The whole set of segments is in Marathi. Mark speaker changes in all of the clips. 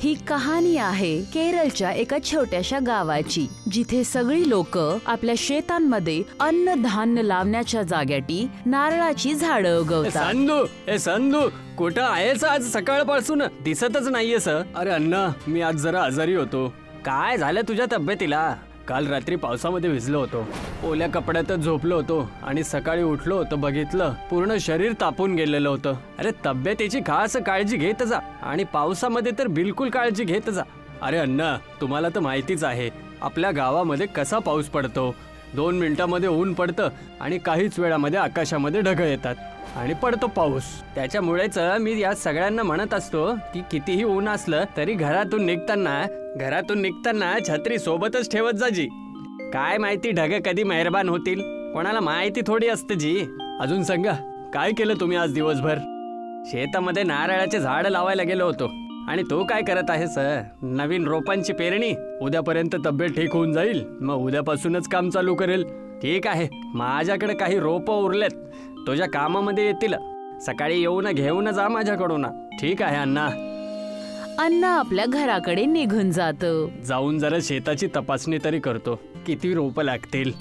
Speaker 1: ही कहाणी आहे केरळच्या एका छोट्याशा गावाची, जिथे सगळी लोक आपल्या शेतांमध्ये अन्नधान्य लावण्याच्या जाग्याटी नारळाची झाडं उगवतात.
Speaker 2: संधू कुठं आहेस आज? सकाळपासून दिसतच नाहीये सर. अरे अण्णा, मी आज जरा आजारी होतो. काय झालं तुझ्या तब्येतीला? काल रात्री पावसामध्ये भिजलो होतो, ओल्या कपड्यातच झोपलो होतो आणि सकाळी उठलो होतो, बघितलं पूर्ण शरीर तापून गेलेलं होतं. अरे तब्येतीची खास काळजी घेत जा आणि पावसामध्ये तर बिलकुल काळजी घेत जा. अरे अण्णा, तुम्हाला तर माहितीच आहे आपल्या गावामध्ये कसा पाऊस पडतो. 2 मिनिटांमध्ये ऊन पडतं आणि काहीच वेळामध्ये आकाशामध्ये ढग येतात आणि पडतो पाऊस. त्याच्यामुळेच मी या सगळ्यांना म्हणत असतो की कितीही ऊन असलं तरी घरातून निघताना छत्री सोबतच ठेवत जा जी. काय माहिती ढग कधी मेहरबान होतील, कोणाला माहिती थोडी असते जी. अजून सांगा, काय केलं तुम्ही आज दिवसभर? शेतामध्ये नारळाचे झाड लावायला गेलो होतो. आणि तू काय करत आहेस? नवीन रोपांची पेरणी. उद्यापर्यंत तब्येत ठीक होऊन जाईल, मग उद्यापासूनच काम चालू करेल. ठीक आहे, माझ्याकडे काही रोपं उरलेत, तुझ्या कामामध्ये येतील. सकाळी येऊन घेऊन जा माझ्याकडून. ठीक आहे अण्णा.
Speaker 1: अण्णा आपल्या घराकडे निघून जातो.
Speaker 2: जाऊन जरा शेताची तपासणी तरी करतो, किती रोपं लागतील.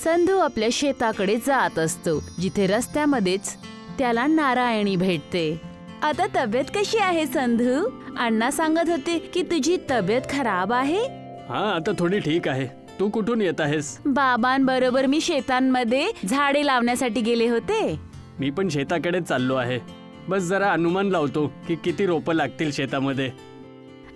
Speaker 1: संधू आपल्या शेताकडे जात असतो, जिथे रस्त्यामध्येच त्याला नारायणी भेटते. आता तब्येत कशी आहे संधू? अण्णा सांगत होते की तुझी तब्येत खराब आहे.
Speaker 2: हा, आता थोडी ठीक आहे. तू कुठून येत आहेस?
Speaker 1: बाबांबरोबर मी शेतांमध्ये झाडे लावण्यासाठी गेले होते.
Speaker 2: मी पण शेताकडेच चाललो आहे. बस जरा अनुमान लावतो की किती रोपं लागतील शेतामध्ये.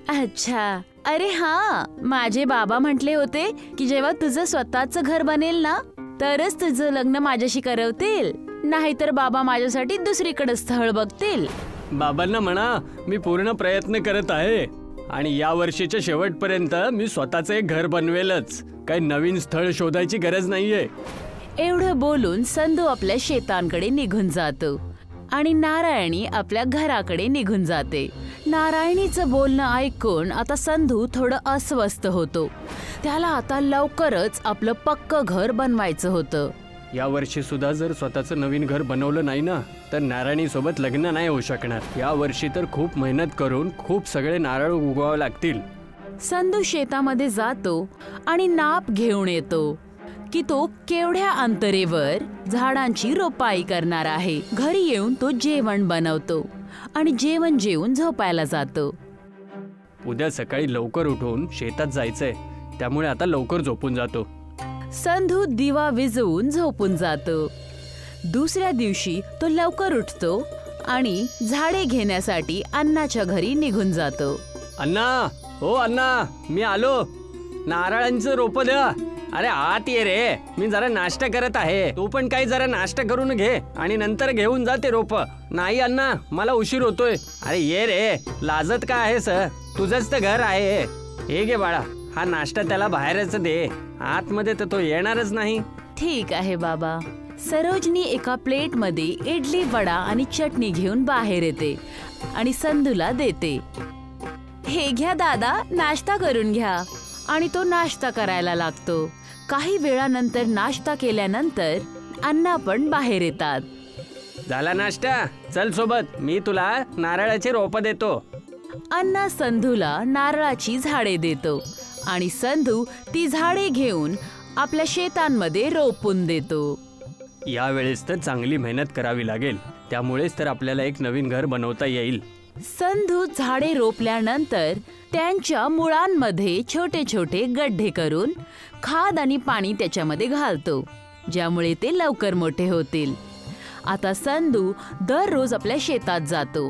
Speaker 1: अच्छा, अरे हा, माझे बाबा म्हटले होते की जेव्हा तुझं स्वतःचं घर बनेल ना, तरच तुझं लग्न माझ्याशी करवतील, नाहीतर बाबा माझ्यासाठी दुसरीकडे स्थळ बघतील.
Speaker 2: बाबांना म्हणा मी पूर्ण प्रयत्न करत आहे आणि या वर्षीच्या शेवटपर्यंत मी स्वतःचं एक घर बनवेलच. काही नवीन स्थळ शोधायची गरज नाहीये.
Speaker 1: एवढं बोलून संधू आपल्या शेतांकडे निघून जातो आणि नारायणी आपल्या घराकडे निघून जाते. नारायणीचं बोलणं ऐकून आता संधू थोडं अस्वस्थ होतो. त्याला आता लवकरच आपलं पक्क घर बनवायचं होतं.
Speaker 2: या वर्षी सुद्धा जर स्वतःचं नवीन घर बनवलं नाही ना, तर नारायणी सोबत लग्न नाही होऊ शकणार. या वर्षी तर खूप मेहनत करून खूप सगळे नारळ उगवावे लागतील.
Speaker 1: संधू शेतामध्ये जातो आणि नाप घेऊन येतो की तो केवढ्या अंतरेवर झाडांची रोपाई करणार आहे. घरी येऊन तो जेवण बनवतो आणि जेवण जेवून झोपायला जातो.
Speaker 2: उद्या सकाळी लवकर उठून शेतात जायचंय, त्यामुळे आता लवकर झोपून जातो.
Speaker 1: संधू दिवा विझवून झोपून जातो. दुसऱ्या दिवशी तो लवकर उठतो आणि झाडे घेण्यासाठी अण्णाच्या घरी निघून जातो.
Speaker 2: अण्णा, हो अण्णा, मी आलो. नारळांचं रोप द्या. अरे आत ये रे, मी जरा नाश्ता करत आहे. तू पण काही जरा नाश्ता करून घे आणि नंतर घेऊन जा ते रोप. नाही अण्णा, मला उशीर होतोय. अरे ये रे, लाजत का आहेस? तुझंच तर घर आहे. हे घे बाळा, हा नाश्ता त्याला बाहेरच दे, आतमध्ये तर तो येणारच नाही.
Speaker 1: ठीक आहे बाबा. सरोजनी एका प्लेटमध्ये इडली, वडा आणि चटणी घेऊन बाहेर येते आणि संधूला देते. हे घ्या दादा, नाश्ता करून घ्या. आणि तो नाश्ता करायला लागतो. काही वेळानंतर नाश्ता केल्यानंतर अण्णा पण बाहेर येतात.
Speaker 2: झाला नाश्ता? चल सोबत, मी तुला नारळाची रोपं देतो.
Speaker 1: अण्णा संधूला नारळाची झाडे देतो आणि संधू ती झाडे घेऊन आपल्या शेतांमध्ये रोपून देतो.
Speaker 2: यावेळेस तर चांगली मेहनत करावी लागेल, त्यामुळेच तर आपल्याला एक नवीन घर बनवता येईल.
Speaker 1: संधू झाडे रोपल्यानंतर त्यांच्या मुळांमध्ये छोटे छोटे गड्ढे करून खाद आणि पाणी त्याच्यामध्ये घालतो, ज्यामुळे ते लवकर मोठे होतील. आता संधू दररोज आपल्या शेतात जातो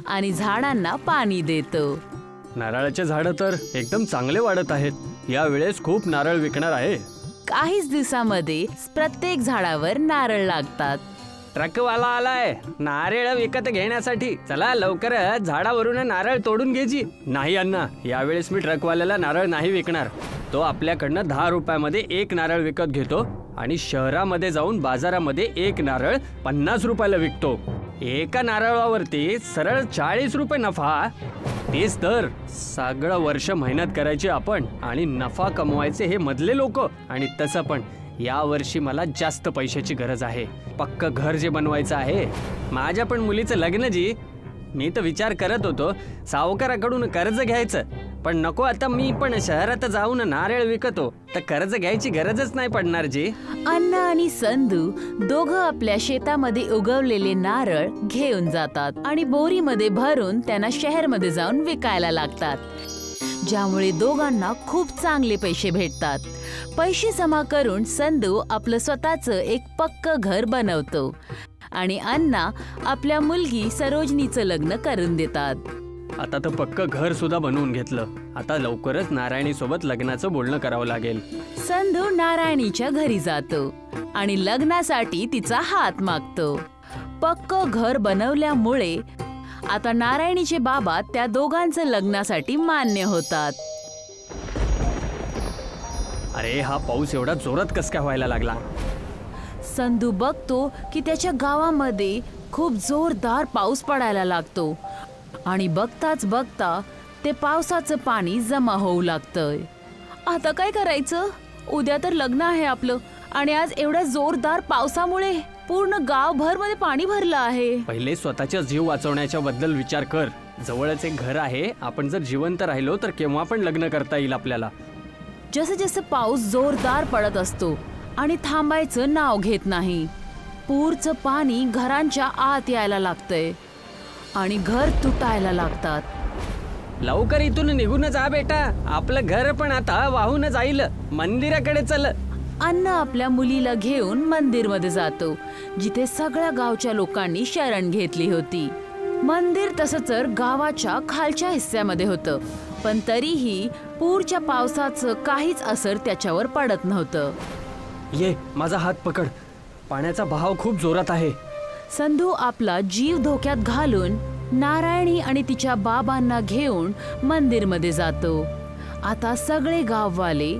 Speaker 1: आणि झाडांना पाणी देतो.
Speaker 2: नारळाचे झाड तर एकदम चांगले वाढत आहेत. यावेळेस खूप नारळ विकणार आहे.
Speaker 1: काहीच दिवसामध्ये प्रत्येक झाडावर नारळ लागतात.
Speaker 2: ट्रकवाला आलाय नारळ विकत घेण्यासाठी. चला लवकर झाडावरून नारळ तोडून घ्यायची. नाही अण्णा, यावेळेस मी ट्रकवाल्याला नारळ नाही विकणार. तो आपल्याकडनं 10 रुपयामध्ये एक नारळ विकत घेतो आणि शहरामध्ये जाऊन बाजारामध्ये एक नारळ 50 रुपयाला विकतो. एका नारळावरती सरळ 40 रुपये नफा. तेच तर, सगळं वर्ष मेहनत करायची आपण आणि नफा कमवायचे हे मधले लोक. आणि तसं पण या वर्षी मला जास्त पैशाची गरज आहे. पक्क घर जे बनवायचं आहे. माझ्या पण मुलीचं लग्न जी, मी तर विचार करत होतो सावकाराकडून कर्ज घ्यायचं, पण नको, आता मी पण शहरात जाऊन नारळ विकतो तर कर्ज घ्यायची गरजच नाही पडणार जी.
Speaker 1: अण्णा आणि संधू दोघं आपल्या शेतामध्ये उगवलेले नारळ घेऊन जातात आणि बोरीमध्ये भरून त्यांना शहरमध्ये जाऊन विकायला लागतात, ज्यामुळे दोघांना खूप चांगले पैसे भेटतात. पैसे जमा करून संधू आपलं स्वतःचं एक पक्क घर बनवतो आणि अण्णा आपल्या मुलगी सरोजनीचं लग्न करून देतात.
Speaker 2: आता तर पक्क घर सुद्धा बनवून घेतलं. आता लवकरच नारायणी सोबत लग्नाचं बोलणं करावं लागेल.
Speaker 1: संधू नारायणीच्या घरी जातो आणि लग्नासाठी तिचा हात मागतो. पक्क घर बनवल्यामुळे आता नारायणीचे बाबा त्या दोघांचं लग्नासाठी मान्य होतात.
Speaker 2: अरे हा पाऊस एवढा जोरात कस काय व्हायला लागला?
Speaker 1: संधू बघतो की त्याच्या गावामध्ये खूप जोरदार पाऊस पडायला लागतो आणि बघताच बघता ते पावसाचं पाणी जमा होऊ लागतंय. आता काय करायचं? उद्या तर लग्न आहे आपलं आणि आज एवढ्या जोरदार पावसामुळे पूर्ण गावभर मध्ये पाणी भरलं आहे.
Speaker 2: पहिले स्वतःचा जीव वाचवण्याच्या बद्दल विचार कर. जवळच एक घर आहे, आपण जर जिवंत राहिलो तर केव्हा पण लग्न करता येईल आपल्याला.
Speaker 1: जसं जसं पाऊस जोरदार पडत असतो आणि थांबायचं नाव घेत नाही, पूरचं पाणी घरांच्या आत यायला लागतंय आणि घर तुटायला लागतात.
Speaker 2: लवकर इथून निघून जा बेटा, आपलं घर पण आता वाहून जाईल. मंदिराकडे चल.
Speaker 1: अण्णा आपल्या मुलीला घेऊन मंदिरमध्ये जातो, जिथे सगळ्या गावच्या लोकांनी शरण घेतली होती. मंदिर तसं तर गावाच्या खालच्या हिस्स्यामध्ये होतं, पण तरीही पूरच्या पावसाचं काहीच असर त्याच्यावर पडत नव्हतं.
Speaker 2: ये, माझा हात पकड. पाण्याचा बहाव खूप जोरात आहे.
Speaker 1: संधू आपला जीव धोक्यात घालून नारायणी आणि तिच्या बाबांना घेऊन मंदिरमध्ये जातो. आता सगळे गाववाले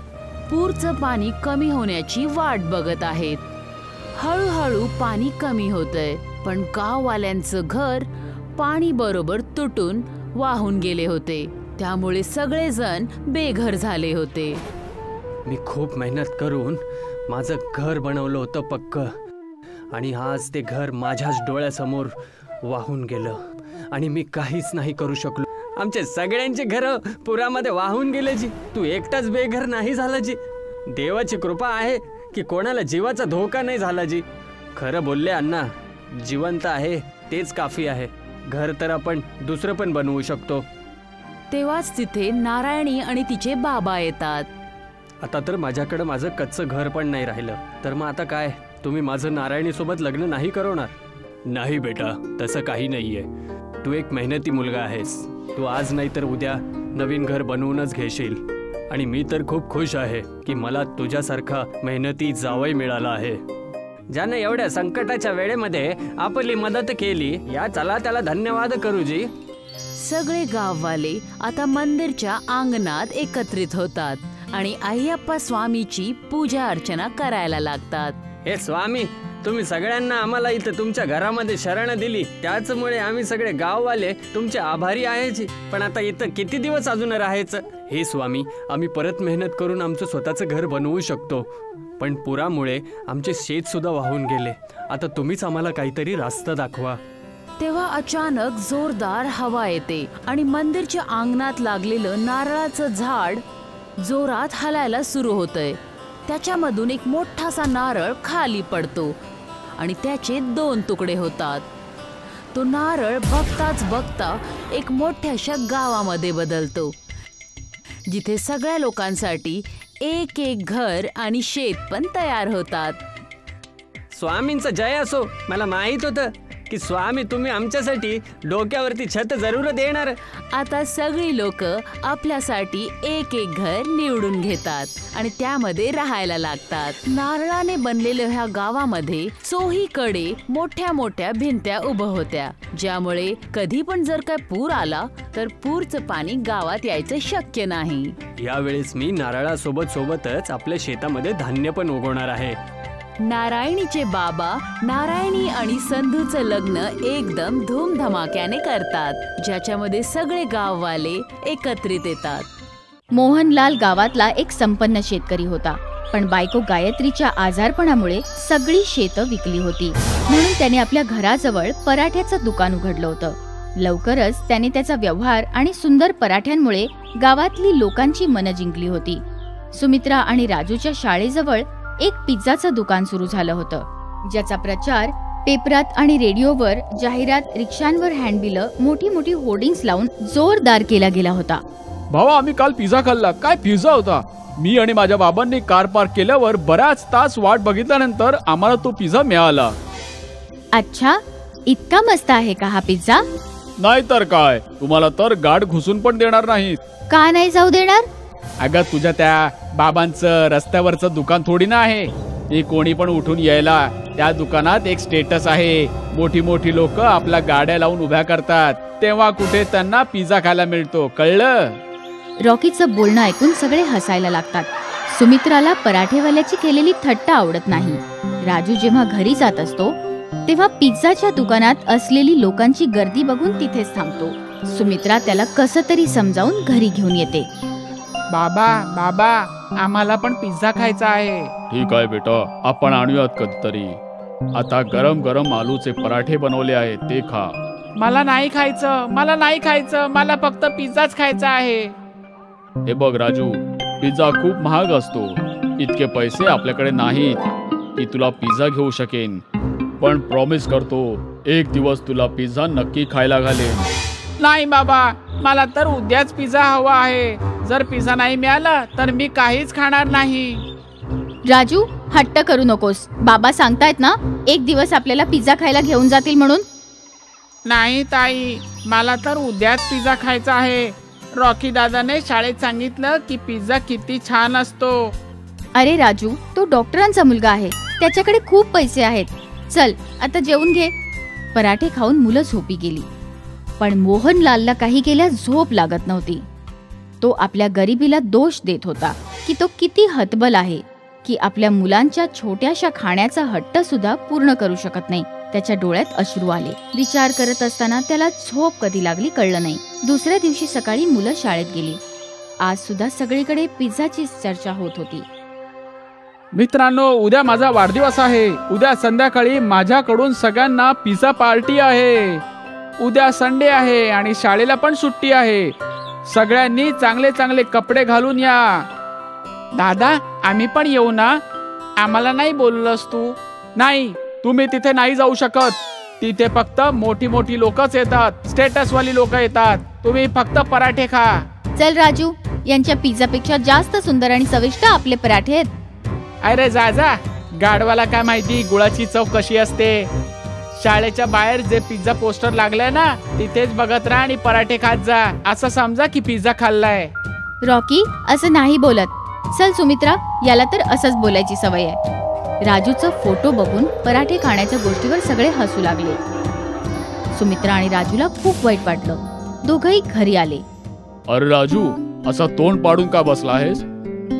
Speaker 1: पूरचं पाणी कमी होण्याची वाट बघत आहेत. हळूहळू पाणी कमी होतंय, पण गाववाल्यांचं घर पाणी बरोबर तुटून वाहून गेले होते, त्यामुळे सगळेजण बेघर झाले होते.
Speaker 2: मी खूप मेहनत करून माझं घर बनवलं होतं पक्क, आणि आज ते घर माझ्याच डोळ्यासमोर वाहून गेलं आणि मी काहीच नाही करू शकलो. आमचे सगळ्यांचे घर पुरामध्ये वाहून गेले जी. तू एकटाच बेघर नाही झाला जी. देवाची कृपा आहे की कोणाला जीवाचा धोका नाही झाला जी. खरं बोलले अण्णा, जिवंत आहे तेच काफी आहे. घर तर आपण दुसरं पण बनवू शकतो.
Speaker 1: तेव्हाच तिथे नारायणी आणि तिचे बाबा येतात.
Speaker 2: आता तर माझ्याकडे माझं कच्चं घर पण नाही राहिलं, तर मग आता काय? तुम्ही माझं नारायणीसोबत लग्न नाही करवणार? नाही बेटा, तसं काही नाहीये. तू एक मेहनती मुलगा आहेस. तू आज नाही तर उद्या नवीन घर बनवूनच घेशील, आणि मी तर खूप खुश आहे की मला तुझ्यासारखा मेहनती जावई मिळाला आहे, ज्याने एवढ्या संकटाच्या वेळेमध्ये आपली मदत केली. या चला त्याला धन्यवाद करू जी.
Speaker 1: सगळे गाववाले आता मंदिरच्या अंगणात एकत्रित होतात आणि अय्यप्पा स्वामीची पूजा अर्चना करायला लागतात.
Speaker 2: हे स्वामी, तुम्ही सगळ्यांना आम्हाला इथं तुमच्या घरामध्ये शरण दिली, त्याचमुळे आम्ही सगळे गाववाले तुमचे आभारी आहे. पण आता इथं किती दिवस अजून राहायचं? हे स्वामी, आम्ही परत मेहनत करून आमचं स्वतःचं घर बनवू शकतो, पण पुरामुळे आमचे शेत सुद्धा वाहून गेले. आता तुम्हीच आम्हाला काहीतरी रास्ता दाखवा.
Speaker 1: तेव्हा अचानक जोरदार हवा येते आणि मंदिरच्या अंगणात लागलेलं नारळाचं झाड जोरात हलायला सुरू होतंय. त्याच्यामधून एक मोठासा नारळ खाली पडतो आणि त्याचे 2 तुकडे होतात. तो नारळ बघताच बघता एक मोठ्याशा गावामध्ये बदलतो, जिथे सगळ्या लोकांसाठी एक एक घर आणि शेत पण तयार होतात.
Speaker 2: स्वामींचं जय असो. मला माहित होतं की स्वामी तुम्ही आमच्यासाठी डोक्यावरती छत जरूर देणार.
Speaker 1: आता सगळी लोक आपल्यासाठी एक एक घर निवडून घेतात आणि त्यामध्ये राहायला लागतात. नारळाने बनलेल्या ह्या गावामध्ये चोहीकडे मोठ्या मोठ्या भिंत्या उभ्या होत्या, ज्यामुळे कधी पण जर काय पूर आला तर पूरचं पाणी गावात यायचं शक्य नाही.
Speaker 2: यावेळेस मी नारळासोबत सोबतच आपल्या शेतामध्ये धान्य पण उगवणार आहे.
Speaker 1: नारायणीचे बाबा नारायणी आणि संधूचं लग्न एकदम धूमधमाक्याने करतात, ज्याच्यामध्ये सगळे गाववाले एकत्रित येतात.
Speaker 3: मोहनलाल गावातला एक संपन्न शेतकरी होता, पण बायको गायत्रीच्या आजारपणामुळे सगळी शेतं विकली होती. म्हणून त्याने आपल्या घराजवळ पराठ्याचं दुकान उघडलं होतं. लवकरच त्याने त्याचा व्यवहार आणि सुंदर पराठ्यांमुळे गावातली लोकांची मनं जिंकली होती. सुमित्रा आणि राजूच्या शाळेजवळ एक पिझ्झाचं दुकान सुरू झालं होतं, ज्याचा प्रचार पेपरात आणि रेडिओवर, जाहिरात, रिक्षांवर हँडबिलं, मोठी मोठी होर्डिंग्स लावून जोरदार केला गेला होता.
Speaker 4: भावा, आम्ही काल पिझ्झा खाल्ला. काय पिझ्झा होता! मी आणि माझ्या बाबांनी कार पार्क केल्यावर बराच तास वाट बघितल्यानंतर आम्हाला तो पिझ्झा मिळाला.
Speaker 3: अच्छा, इतका मस्त आहे का हा पिझ्झा?
Speaker 4: नाही तर काय, तुम्हाला तर गाठ घुसून पण देणार नाहीत.
Speaker 3: का नाही जाऊ देणार?
Speaker 4: अगं, तुझ्या त्या बाबांचं रस्त्यावरचं दुकान थोडी ना आहे. ते कोणी पण उठून यायला. त्या दुकानात एक स्टेटस आहे. मोठी मोठी लोक आपल्या गाड्या लावून उभ्या करतात, तेव्हा कुठे त्यांना पिझ्झा खायला मिळतो, कळलं?
Speaker 3: रॉकीचं बोलणं ऐकून सगळे हसायला लागतात. सुमित्राला पराठेवाल्याची केलेली थट्टा आवडत नाही. राजू जेव्हा घरी जात असतो तेव्हा पिझ्झाच्या दुकानात असलेली लोकांची गर्दी बघून तिथेच थांबतो. सुमित्रा त्याला कसं तरी समजावून घरी घेऊन येते.
Speaker 4: बाबा, बाबा, आम्हाला पण पिझ्झा खायचा आहे. ठीक आहे बेटा, आपण आणूयात कधीतरी. आता गरम गरम आलूचे पराठे बनवले आहेत, ते खा. मला नाही खायचं, मला नाही खायचं, मला फक्त पिझ्झाच खायचा आहे. हे बघ राजू, पिझ्झा खूप महाग असतो. इतके पैसे आपल्याकडे नाहीत की तुला पिझ्झा घेऊ शकेन. पण प्रॉमिस करतो, एक दिवस तुला पिझ्झा नक्की खायला घालेन. नाही बाबा, मला तर उद्याच पिझ्झा हवा आहे. जर पिझ्झा नाही मिळाला तर मी काहीच खाणार नाही.
Speaker 3: राजू, हट्ट करू नकोस. बाबा सांगतायत ना, एक दिवस आपल्याला पिझ्झा खायला घेऊन जातील म्हणून.
Speaker 4: नाही ताई, मला तर उद्याच पिझ्झा खायचा आहे. रॉकी दादाने शाळेत सांगितलं की पिझ्झा किती छान असतो.
Speaker 3: अरे राजू, तो डॉक्टरांचा मुलगा आहे, त्याच्याकडे खूप पैसे आहेत. चल, आता जेवून घे. पराठे खाऊन मुलं झोपी गेली. पण मोहनलालला काही केल्या झोप लागत नव्हती. तो आपल्या गरिबीला दोष देत होता की तो किती हतबल आहे की आपल्या मुलांच्या छोट्याशा खाण्याचा हट्ट सुद्धा पूर्ण करू शकत नाही. त्याच्या डोळ्यात अश्रू आले. विचार करत असताना त्याला झोप कधी लागली कळलं नाही. दुसऱ्या दिवशी सकाळी मुलं शाळेत गेली. आज सुद्धा सगळीकडे पिझ्झाची चर्चा होत होती.
Speaker 4: मित्रांनो, उद्या माझा वाढदिवस आहे. उद्या संध्याकाळी माझ्याकडून सगळ्यांना पिझ्झा पार्टी आहे. उद्या संडे आहे आणि शाळेला पण सुट्टी आहे. सगळ्यांनी चांगले चांगले कपडे घालून या. दादा, आम्ही पण येऊ ना? आम्हाला नाही बोललंस तू? नाही, तुम्ही तिथे नाही जाऊ शकत. तिथे फक्त मोठी मोठी लोकच येतात, स्टेटसवाली लोक येतात. तुम्ही फक्त पराठे खा.
Speaker 3: चल राजू, यांच्या पिझ्झापेक्षा जास्त सुंदर आणि चविष्ट आपले पराठे आहेत.
Speaker 4: अरे जा जा, गाडवाला काय माहिती गुळाची चव कशी असते. शाळेच्या बाहेर जे पिझ्झा पोस्टर लागलंय ना, तिथेच बघत राहा आणि पराठे खात जा. असं समजा की पिझ्झा खाल्लाय.
Speaker 3: रॉकी, असं नाही बोलत. चल सुमित्रा, याला तर असंच बोलायची सवय आहे. राजूचा फोटो बघून पराठे खाण्याच्या गोष्टीवर सगळे हसू लागले. सुमित्रा आणि राजूला खूप वाईट वाटलं. दोघंही घरी आले.
Speaker 4: अरे राजू, असा तोंड पाडून का बसला आहेस?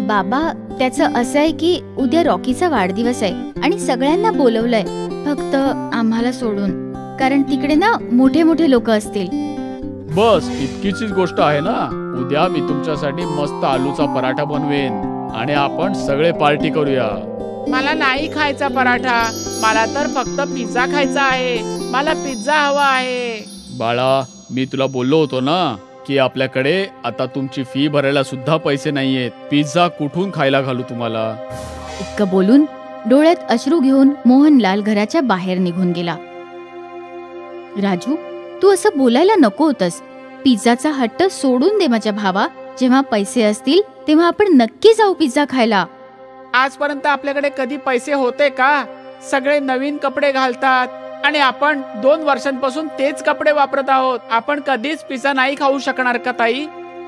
Speaker 3: बाबा, त्याचं असं आहे की उद्या रॉकीचा वाढदिवस आहे आणि सगळ्यांना बोलवलंय, फक्त आम्हाला सोडून. कारण तिकडे ना मोठे मोठे लोक असतील.
Speaker 4: बस इतकीच गोष्ट आहे ना. उद्या मी तुमच्यासाठी मस्त आलूचा पराठा बनवेन आणि आपण सगळे पार्टी करूया. मला नाही खायचा पराठा, मला तर फक्त पिझ्झा खायचा आहे. मला पिझ्झा हवा आहे. बाळा, मी तुला बोललो होतो ना की आपल्याकडे आता तुमची फी भरायला सुद्धा पैसे नाहीयेत. पिझ्झा कुठून खायला घालू तुम्हाला?
Speaker 3: इतकं बोलून डोळ्यात अश्रू घेऊन मोहनलाल घराच्या बाहेर निघून गेला. राजू, तू असं बोलायला नको होतंस. पिझ्झाचा हट्ट सोडून दे माझ्या भावा. जेव्हा पैसे असतील तेव्हा आपण नक्की जाऊ पिझ्झा खायला.
Speaker 4: आजपर्यंत आपल्याकडे कधी पैसे होते का? सगळे नवीन कपडे घालतात आणि आपण 2 वर्षांपासून तेच कपडे वापरत आहोत. आपण कधीच पिझ्झा नाही खाऊ शकणार का ताई?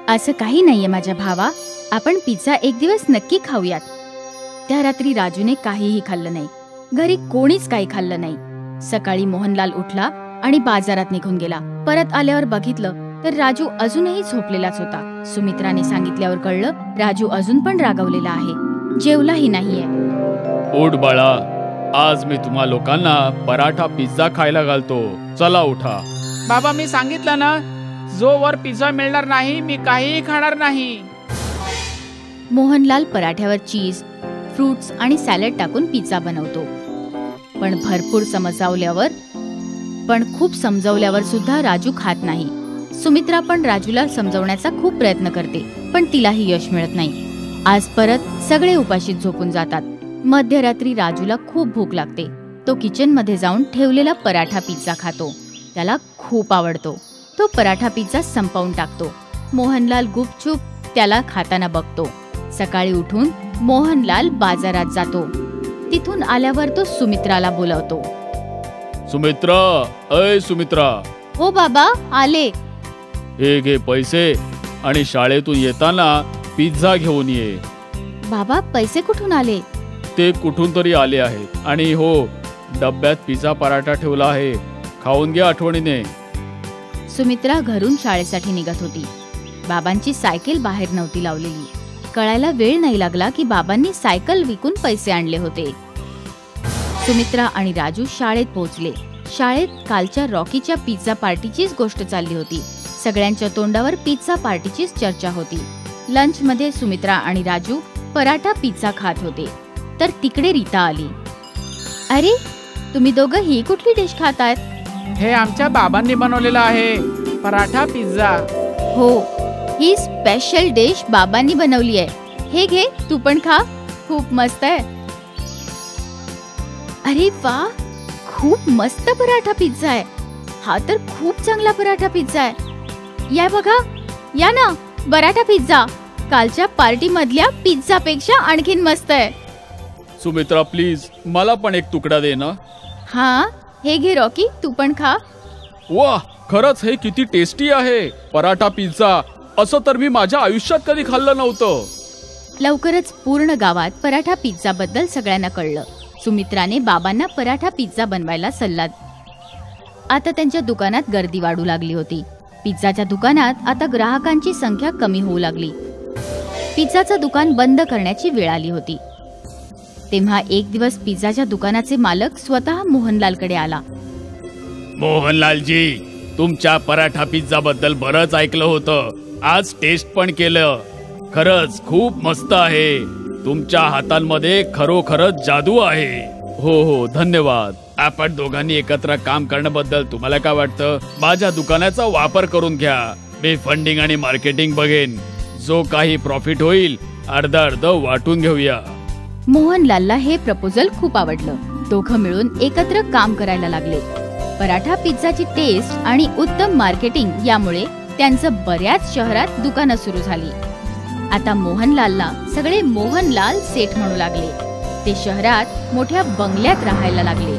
Speaker 3: असं काही नाहीये माझ्या भावा. आपण पिझ्झा एक दिवस नक्की खाऊयात. त्या रात्री राजूने काहीही खाल्लं नाही. घरी कोणीच काही खाल्लं नाही. सकाळी मोहनलाल उठला आणि बाजारात निघून गेला. परत आल्यावर बघितलं तर राजू अजूनही झोपलेलाच होता. सुमित्राने सांगितल्यावर कळलं राजू अजून पण रागावलेला आहे, जेवलाही नाहीये.
Speaker 4: उठ बाळा, आज मी तुम्हा लोकांना पराठा पिझ्झा खायला घालतो. चला उठा. बाबा, मी सांगितलं ना, जोवर पिझ्झा मिळणार नाही मी काहीही खाणार नाही.
Speaker 3: मोहनलाल पराठ्यावर चीज, फ्रुट्स आणि सॅलड टाकून पिझ्झा बनवतो. पण भरपूर समजावल्यावर पण खूप समजावल्यावर सुद्धा राजू खात नाही. सुमित्रा पण राजूला समजावण्याचा खूप प्रयत्न करते, पण तिलाही यश मिळत नाही. आज परत सगळे उपाशीत झोपून जातात. मध्यरात्री राजूला खूप भूक लागते. तो किचन मध्ये जाऊन ठेवलेला पराठा पिझ्झा खातो. त्याला खूप आवडतो. तो पराठा पिझ्झा संपवून टाकतो. मोहनलाल गुपचूप त्याला खाताना बघतो. सकाळी उठून मोहनलाल बाजारात जातो. तिथून आल्यावर तो सुमित्राला बोलवतो.
Speaker 4: सुमित्रा, अय सुमित्रा.
Speaker 3: हो बाबा, आले.
Speaker 4: हे घे पैसे आणि शाळेतून येताना पिझ्झा घेऊन ये.
Speaker 3: बाबा, पैसे कुठून आले?
Speaker 4: ते कुठून तरी आले आहेत. आणि हो, डब्यात पिझ्झा पराठा ठेवला आहे, खाऊन घे आठवणीने.
Speaker 3: सुमित्रा घरून शाळेसाठी निघत होती. बाबांची सायकल बाहेर नव्हती लावलेली. कळायला वेळ नाही लागला की बाबांनी सायकल विकून पैसे आणले होते. सुमित्रा आणि राजू शाळेत पोहोचले. शाळेत कालच्या रॉकीच्या पिझ्झा पार्टीचीच गोष्ट चालली होती. सगळ्यांच्या तोंडावर पिझ्झा पार्टीचीच चर्चा होती. लंच मध्ये सुमित्रा आणि राजू पराठा पिझ्झा खात होते, तर तिकडे रीता आली. अरे, तुम्ही दोघं ही कुठली डिश खातायत?
Speaker 4: हे आमच्या बाबांनी बनवलेलं आहे, पराठा पिझ्झा.
Speaker 3: हो, ही स्पेशल डिश बाबांनी बनवली आहे. हे घे, तू पण खा. खूप मस्त आहे. अरे वा, खूप मस्त पराठा पिझ्झा आहे. हा तर खूप चांगला पराठा पिझ्झा आहे. या बघा, या ना, पराठा पिझ्झा कालच्या पार्टी मधल्या पिझ्झा पेक्षा आणखीन मस्त आहे.
Speaker 4: सुमित्रा, प्लीज मला पण एक तुकडा दे ना.
Speaker 3: हा, हे घे रॉकी, तू पण खा.
Speaker 4: वा, खरंच हे किती टेस्टी आहे. पराठा पिझ्झा असं तर मी माझ्या आयुष्यात कधी खाल्लं नव्हतं.
Speaker 3: लवकरच पूर्ण गावात पराठा पिझ्झा बद्दल सगळ्यांना कळलं. सुमित्राने बाबांना पराठा पिझ्झा बनवायला सल्ला. आता त्यांच्या दुकानात गर्दी वाढू लागली होती. पिझ्झाच्या दुकानात आता ग्राहकांची संख्या कमी होऊ लागली. पिझ्झाचं दुकान बंद करण्याची वेळ आली होती. तेव्हा एक दिवस पिझ्झाच्या दुकानाचे मालक स्वतः मोहनलालकडे आला.
Speaker 4: मोहनलालजी, तुमच्या पराठा पिझ्झा बद्दल बरंच ऐकलं होतं. आज टेस्ट पण केलं. खरंच खूप मस्त आहे. तुमच्या हातांमध्ये खरोखरच जादू आहे. हो हो, धन्यवाद. आपण दोघांनी एकत्र काम करण्याबद्दल तुम्हाला काय वाटतं? माझ्या दुकानाचा वापर करून घ्या. मी फंडिंग आणि मार्केटिंग बघेन. जो काही प्रॉफिट होईल अर्ध अर्ध वाटून घेऊया.
Speaker 3: मोहनलालला हे प्रपोजल खूप आवडलं. दोघं मिळून एकत्र काम करायला लागले. पराठा पिझ्झाची टेस्ट आणि उत्तम मार्केटिंग यामुळे त्यांचं बऱ्याच शहरात दुकानं सुरू झाली. आता मोहनलालला सगळे मोहनलाल सेठ म्हणू लागले. ते शहरात मोठ्या बंगल्यात राहायला लागले.